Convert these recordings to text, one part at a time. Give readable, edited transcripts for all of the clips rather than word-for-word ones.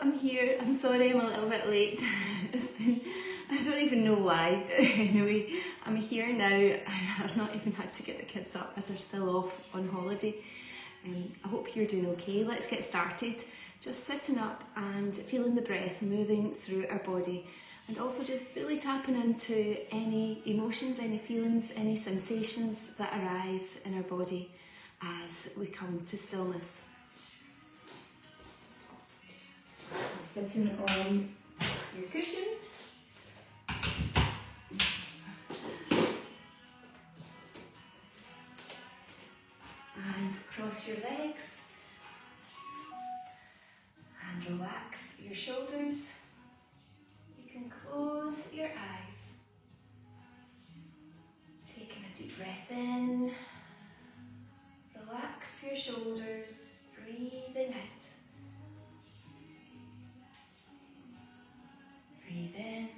I'm here. I'm sorry I'm a little bit late. I don't even know why. Anyway, I'm here now. I've not even had to get the kids up as they're still off on holiday. I hope you're doing okay. Let's get started. Just sitting up and feeling the breath moving through our body, and also just really tapping into any emotions, any feelings, any sensations that arise in our body as we come to stillness. Sitting on your cushion. And cross your legs and relax your shoulders. You can close your eyes. Taking a deep breath in. Relax your shoulders, breathing out. Breathe in.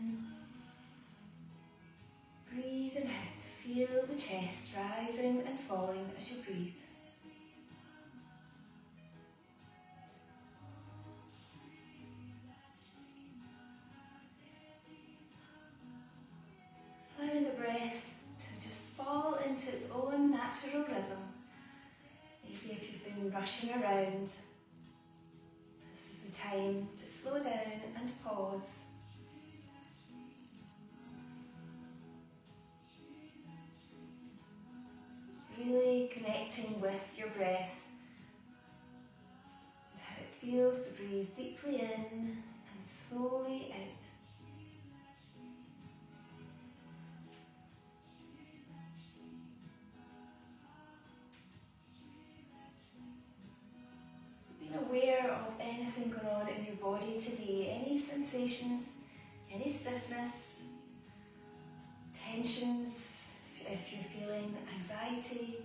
Breathing out. Feel the chest rising and falling as you breathe. Allowing the breath to just fall into its own natural rhythm. Maybe if you've been rushing around, this is the time to slow down and pause. Really connecting with your breath and how it feels to breathe deeply in and slowly out. Aware of anything going on in your body today, any sensations, any stiffness, tensions, if you're feeling anxiety.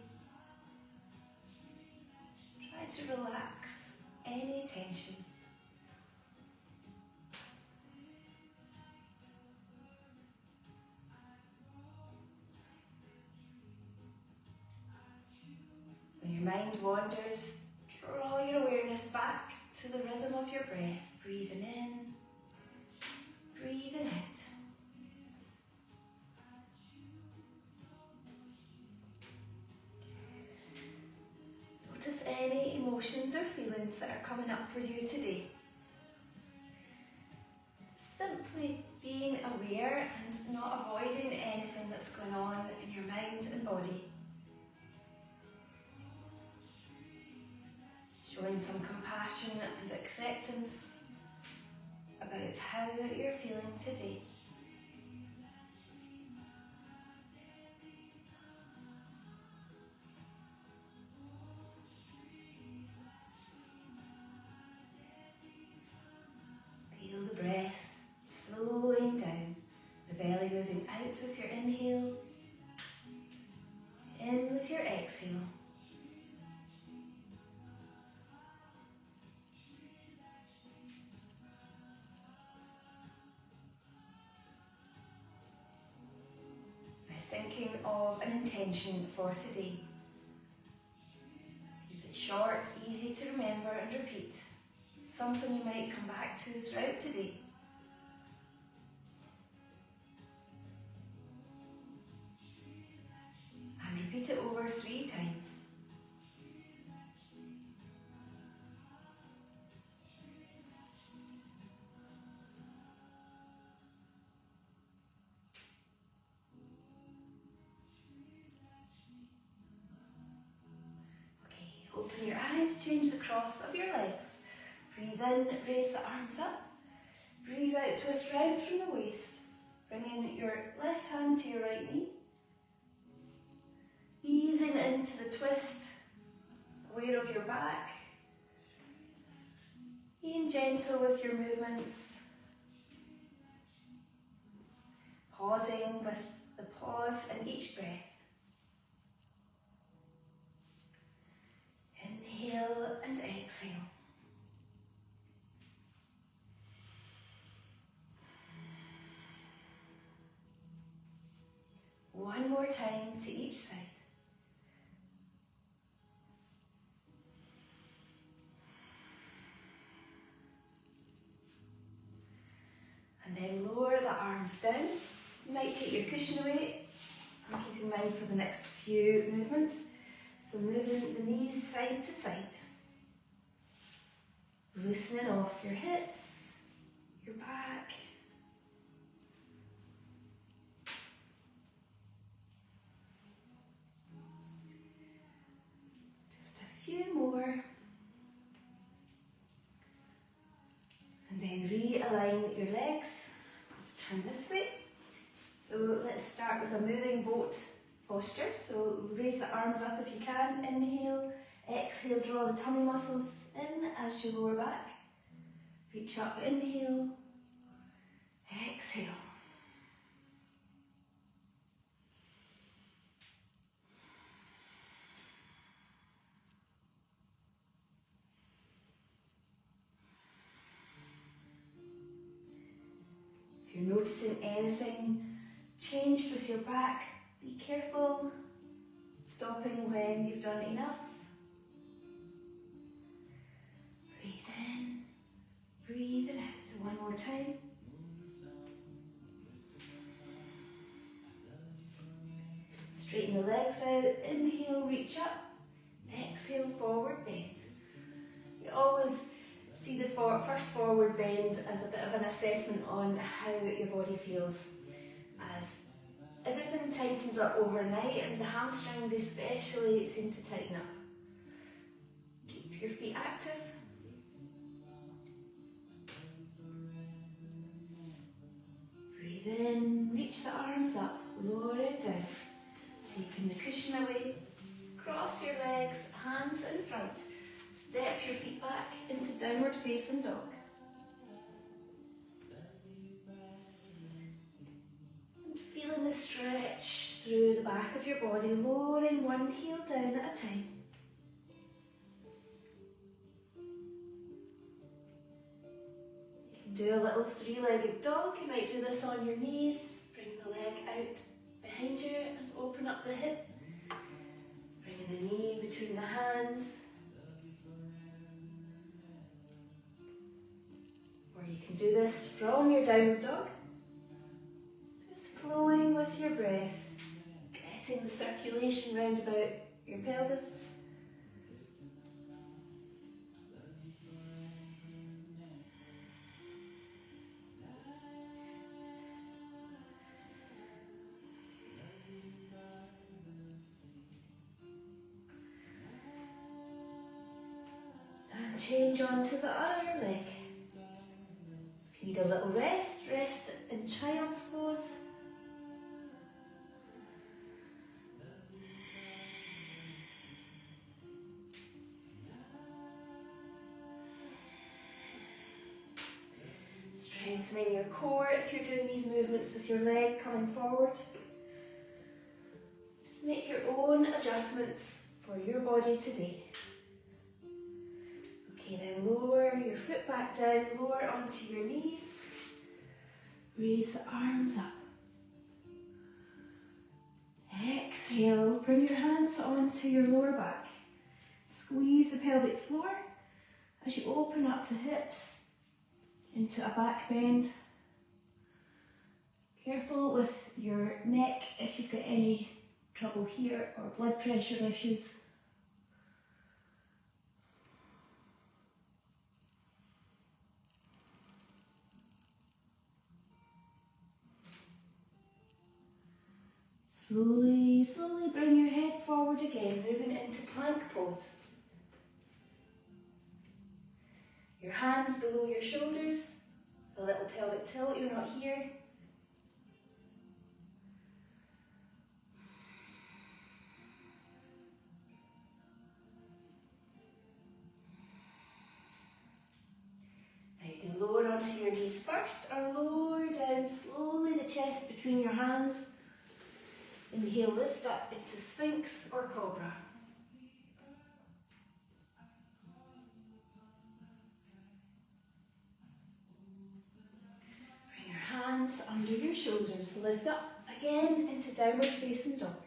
Try to relax any tensions. When your mind wanders, draw your awareness back to the rhythm of your breath, breathing in, breathing out. Notice any emotions or feelings that are coming up for you today. Simply being aware and not avoiding anything that's going on in your mind and body. Showing some compassion and acceptance about how you're feeling today. Feel the breath slowing down, the belly moving out with your inhale, in with your exhale. Thinking of an intention for today. Keep it short, easy to remember and repeat. Something you might come back to throughout today. And repeat it over 3 times. Open your eyes, change the cross of your legs. Breathe in, raise the arms up. Breathe out, twist round from the waist. Bringing your left hand to your right knee. Easing into the twist, aware of your back. Being gentle with your movements. Pausing with the pause in each breath. Inhale and exhale. One more time to each side. arms down. You might take your cushion away and keep in mind for the next few movements. So moving the knees side to side. Loosening off your hips, your back. Just a few more. And then realign your legs. Let's turn this way. So let's start with a moving boat posture. So raise the arms up if you can. Inhale, exhale, draw the tummy muscles in as you lower back. Reach up, inhale, exhale. If you're noticing anything changed with your back, be careful, stopping when you've done enough. Breathe in, breathe out. One more time. Straighten the legs out, inhale, reach up, exhale, forward bend. You always see the first forward bend as a bit of an assessment on how your body feels, as everything tightens up overnight and the hamstrings especially seem to tighten up. Keep your feet active. Breathe in, reach the arms up, lower it down. Taking the cushion away, cross your legs, hands in front. Step your feet back into downward facing dog. And feeling the stretch through the back of your body, lowering one heel down at a time. You can do a little three-legged dog. You might do this on your knees. Bring the leg out behind you and open up the hip. Bringing the knee between the hands. Or you can do this from your downward dog. Just flowing with your breath. Getting the circulation round about your pelvis. Change onto the other leg. If you need a little rest, rest in child's pose. Strengthening your core if you're doing these movements with your leg coming forward. Just make your own adjustments for your body today. Okay, then lower your foot back down, lower onto your knees. Raise the arms up. Exhale, bring your hands onto your lower back. Squeeze the pelvic floor as you open up the hips into a back bend. Careful with your neck if you've got any trouble here or blood pressure issues. Slowly, slowly bring your head forward again, moving into plank pose. Your hands below your shoulders, a little pelvic tilt, you're not here. Now you can lower onto your knees first, or lower down slowly the chest between your hands. Inhale, lift up into Sphinx or Cobra. Bring your hands under your shoulders, lift up again into downward facing dog.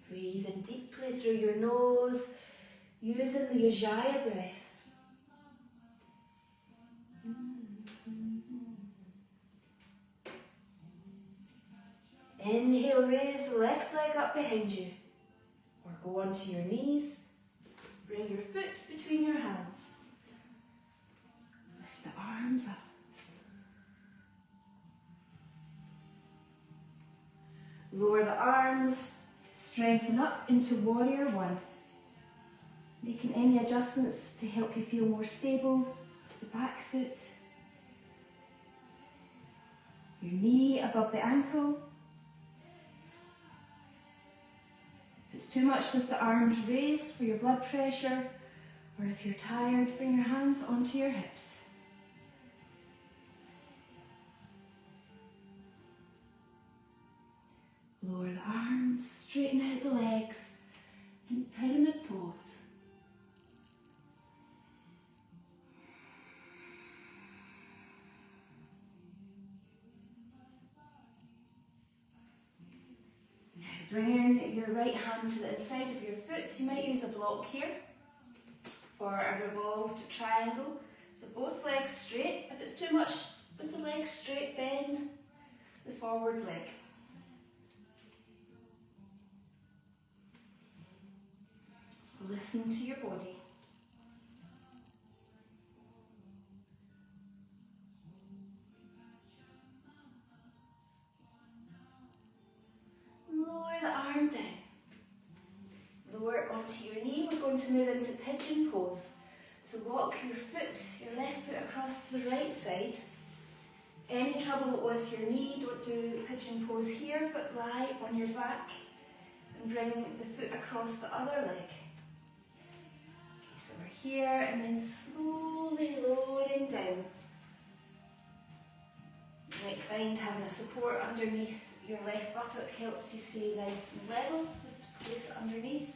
Breathe in deeply through your nose, using the Ujjayi breath. Inhale, raise the left leg up behind you. Or go onto your knees. Bring your foot between your hands. Lift the arms up. Lower the arms, strengthen up into warrior one. Making any adjustments to help you feel more stable. The back foot. Your knee above the ankle. If it's too much with the arms raised for your blood pressure, or if you're tired, bring your hands onto your hips. Lower the arms, straighten out the legs in pyramid pose. Now bring in your right hand to the inside of your foot. You might use a block here for a revolved triangle. So both legs straight. If it's too much with the legs straight, bend the forward leg. Listen to your body. Lower the arm down. Lower it onto your knee. We're going to move into pigeon pose. So walk your foot, your left foot across to the right side. Any trouble with your knee, don't do pigeon pose here, but lie on your back and bring the foot across the other leg. So we're here and then slowly lowering down. You might find having a support underneath your left buttock helps you stay nice and level. Just place it underneath.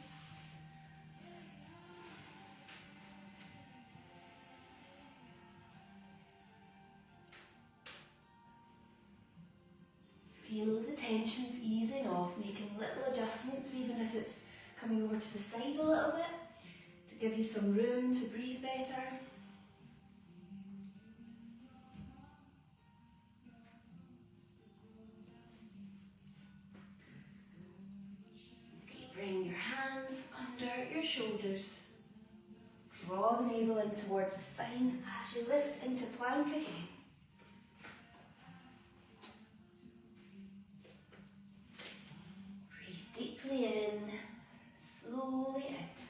Feel the tensions easing off, making little adjustments, even if it's coming over to the side a little bit, to give you some room to breathe better. Okay, bring your hands under your shoulders. Draw the navel in towards the spine as you lift into plank again. Deeply in, slowly out.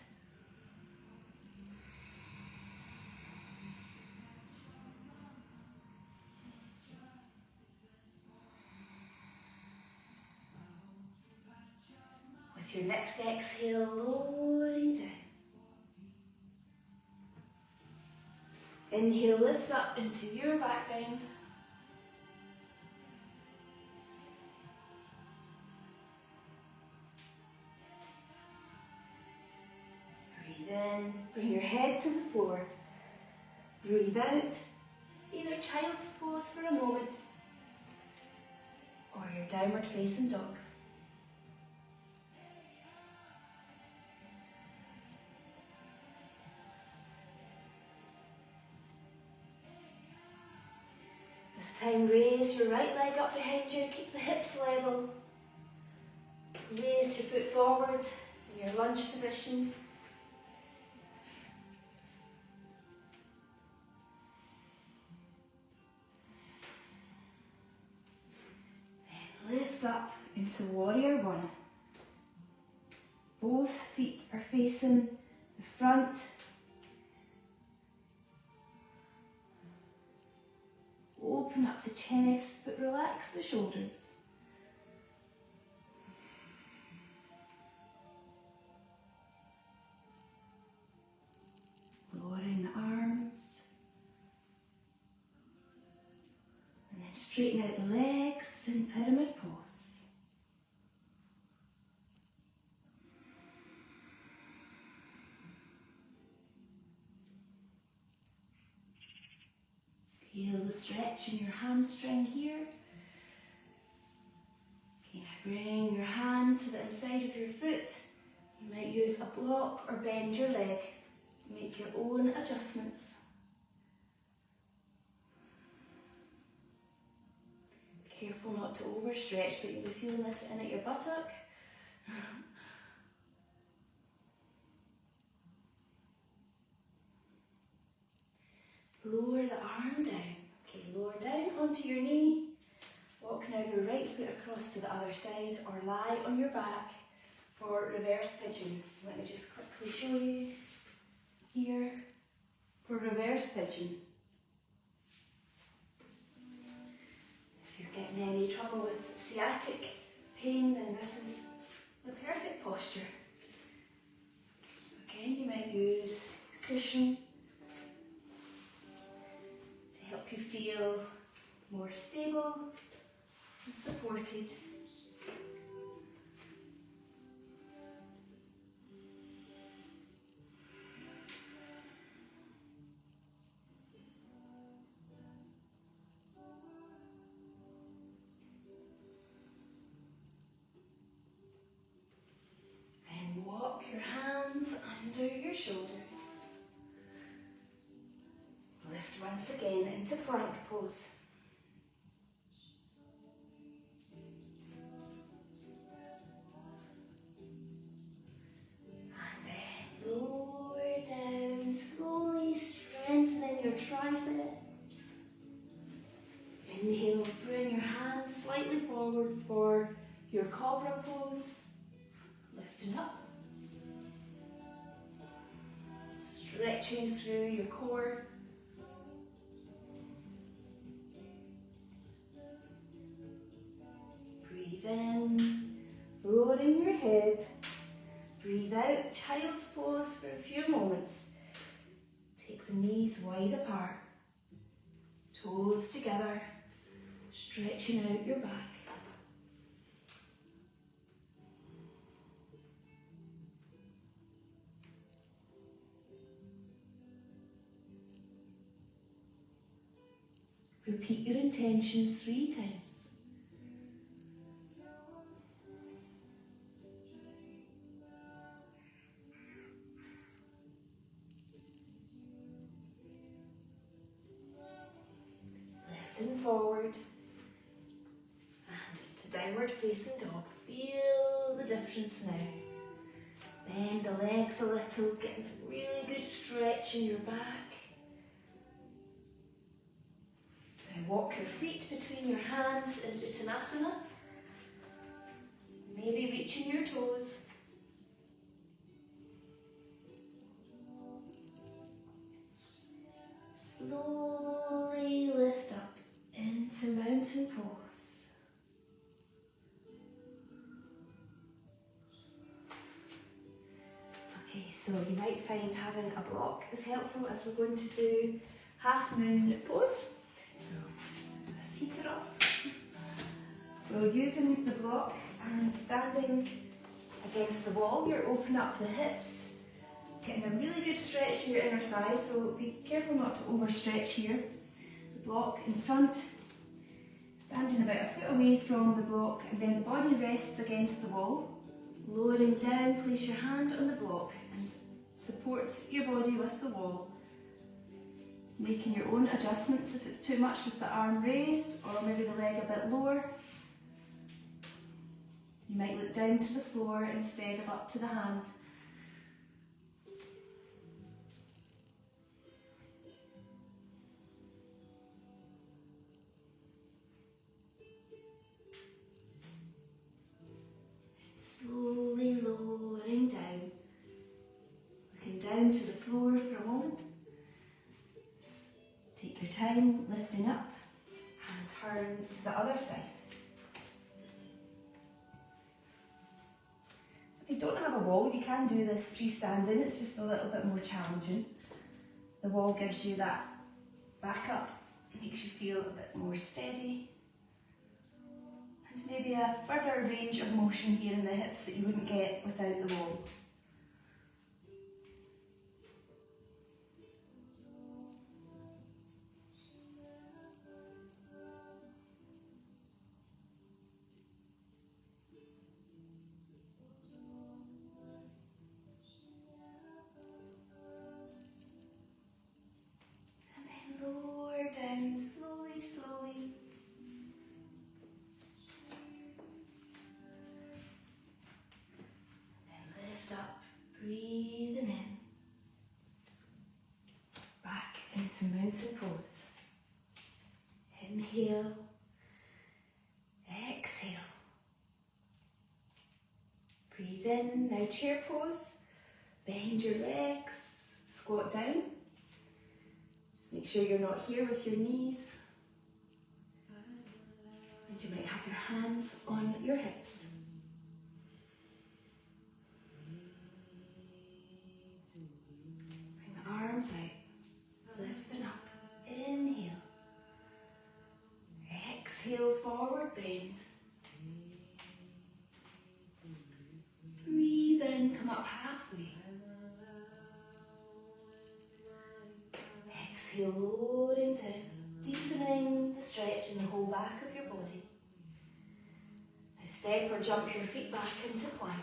With your next exhale, lowering down. Inhale, lift up into your back bend. Then bring your head to the floor. Breathe out, either child's pose for a moment or your downward facing dog. This time raise your right leg up behind you, keep the hips level. Raise your foot forward in your lunge position. Lift up into warrior one. Both feet are facing the front. Open up the chest, but relax the shoulders. Lowering the arms. And then straighten out the legs in pyramid pose. Feel the stretch in your hamstring here. Okay, now bring your hand to the inside of your foot. You might use a block or bend your leg to make your own adjustments. Careful not to overstretch, but you'll be feeling this in at your buttock. Lower the arm down. Okay, lower down onto your knee. Walk now your right foot across to the other side or lie on your back for reverse pigeon. Let me just quickly show you here for reverse pigeon. If you're getting any trouble with sciatic pain, then this is the perfect posture. So again, you might use cushion to help you feel more stable and supported. And walk your hands under your shoulders. Lift once again into plank pose. Tricep. Inhale, bring your hands slightly forward for your cobra pose. Lifting up. Stretching through your core. Breathe in, lowering your head. Breathe out, child's pose for a few moments. Take the knees wide apart, toes together, stretching out your back. Repeat your intention 3 times. Forward and into downward facing dog. Feel the difference now. Bend the legs a little, getting a really good stretch in your back. Now walk your feet between your hands in Uttanasana. Maybe reaching your toes. Slowly lift up into mountain pose. Okay, so you might find having a block is helpful as we're going to do half moon pose. So let's heat it off. So using the block and standing against the wall, you're opening up the hips. Getting a really good stretch in your inner thighs, so be careful not to overstretch here. The block in front, standing about a foot away from the block, and then the body rests against the wall. Lowering down, place your hand on the block and support your body with the wall. Making your own adjustments if it's too much with the arm raised or maybe the leg a bit lower. You might look down to the floor instead of up to the hand. Slowly lowering down, looking down to the floor for a moment. Take your time, lifting up and turn to the other side. If you don't have a wall, you can do this freestanding, it's just a little bit more challenging. The wall gives you that backup, makes you feel a bit more steady. And maybe a further range of motion here in the hips that you wouldn't get without the wall. And then lower down slowly, slowly. to mountain pose. Inhale, exhale. Breathe in, now chair pose. Bend your legs, squat down. Just make sure you're not here with your knees. And you might have your hands on your hips. Bring the arms out, lifting up. Inhale. Exhale, forward bend. Breathe in, come up halfway. Exhale, lowering down, deepening the stretch in the whole back of your body. Now step or jump your feet back into plank.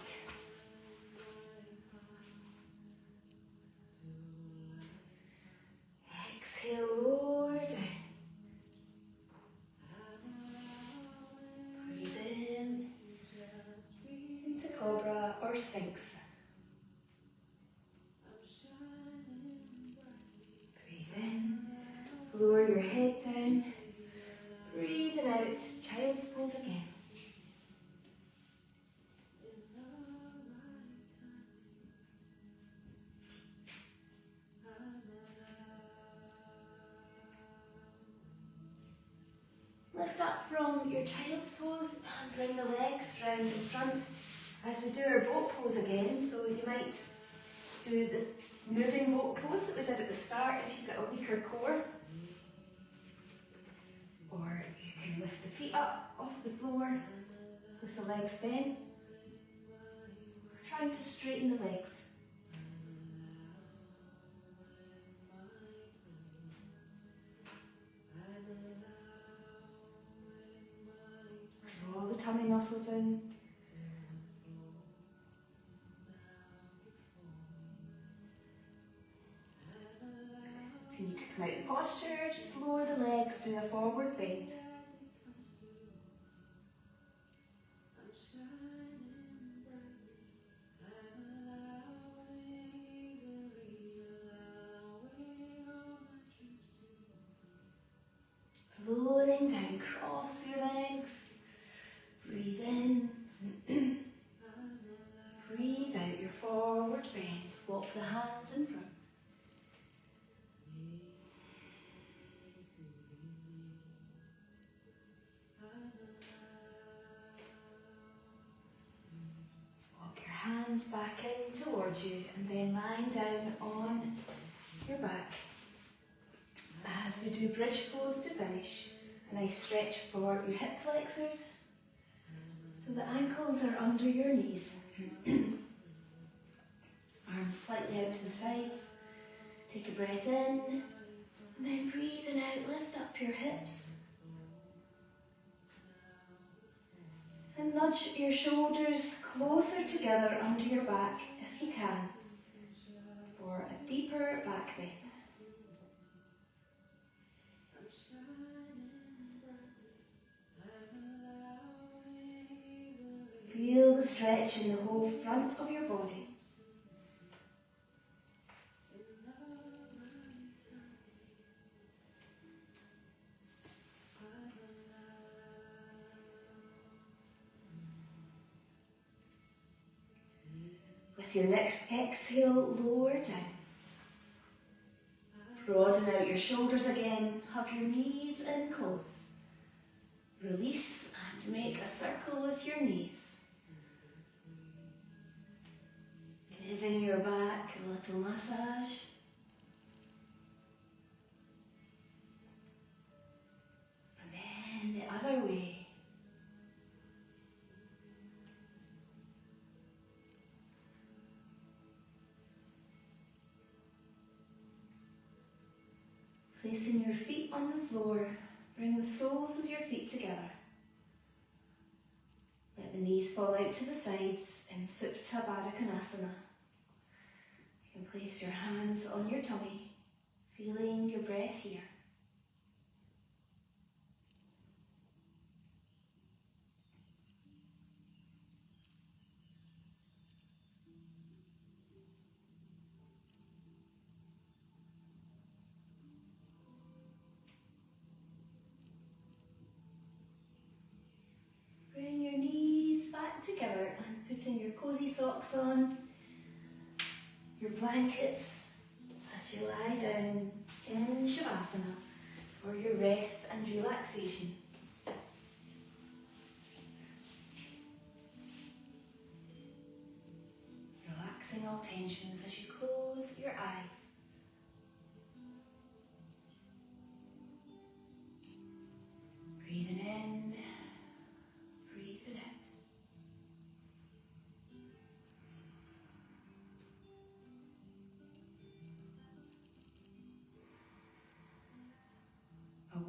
Exhale, lower down. Breathe in into cobra or sphinx. Breathe in, lower your head down. Breathing out, child's pose again. Lift up from your child's pose and bring the legs round in front as we do our boat pose again. So you might do the moving boat pose that we did at the start if you've got a weaker core. Or you can lift the feet up off the floor with the legs bent. We're trying to straighten the legs. Draw the tummy muscles in. If you need to come out of the posture, just lower the legs, do a forward bend. Floating down, cross your legs. Breathe in. Breathe out your forward bend. Walk the hands in front. Walk your hands back in towards you and then lying down on your back. As we do bridge pose to finish, a nice stretch for your hip flexors so the ankles are under your knees. Arms slightly out to the sides. Take a breath in and then breathing out, lift up your hips and nudge your shoulders closer together under your back if you can for a deeper back bend. Feel the stretch in the whole front of your body. With your next exhale, lower down. Broaden out your shoulders again, hug your knees in close. Release and make a circle with your knees. Giving your back a little massage. And then the other way. Placing your feet on the floor, bring the soles of your feet together. Let the knees fall out to the sides in Supta Baddha Konasana. You can place your hands on your tummy, feeling your breath here. socks on, your blankets as you lie down in Shavasana for your rest and relaxation. Relaxing all tensions as you close your eyes. Breathing in, breathing out.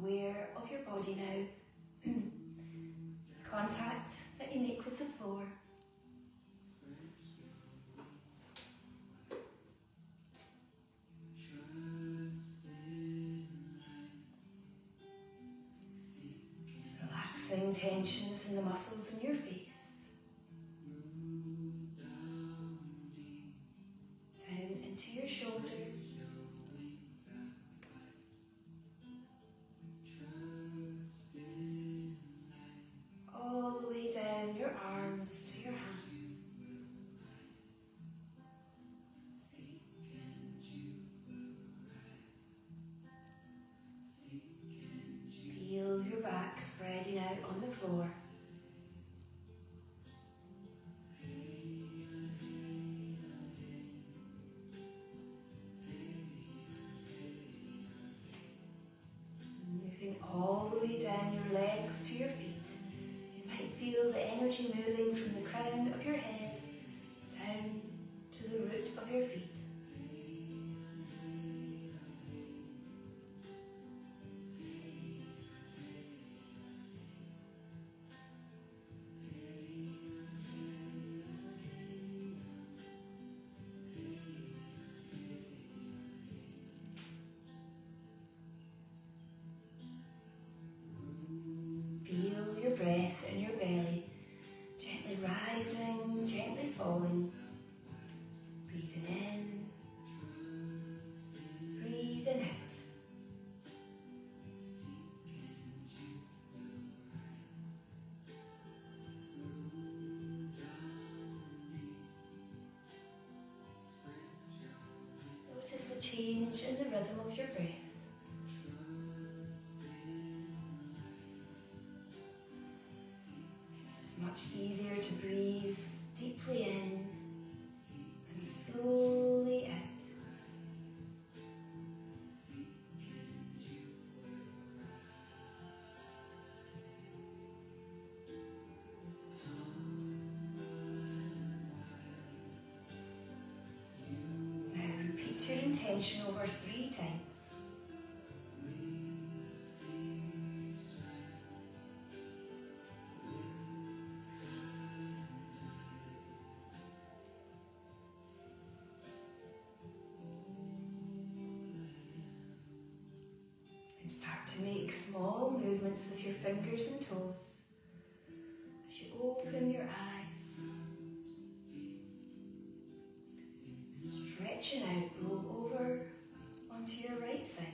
Aware of your body now, the contact that you make with the floor. Relaxing tensions in the muscles in your face. Down into your shoulders. All the way down your arms to your hands. Feel your back spreading out on the floor. Moving all the way down your legs to your feet. You might feel the energy moving from the crown of your head down to the root of your feet. Feel your breath in your belly, gently rising, gently falling. Breathing in, breathing out. Notice the change in the rhythm of your breath. It's much easier to breathe deeply in and slowly out. Now repeat your intention over 3 times. And start to make small movements with your fingers and toes as you open your eyes. Stretching out, roll over onto your right side.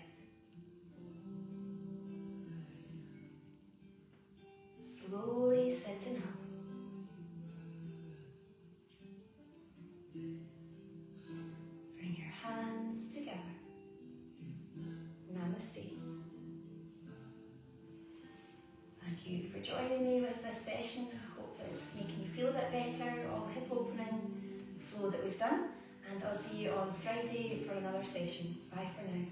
Slowly sitting up. Bring your hands together. Namaste. Thank you for joining me with this session. I hope it's making you feel a bit better, all hip opening flow that we've done. And I'll see you on Friday for another session. Bye for now.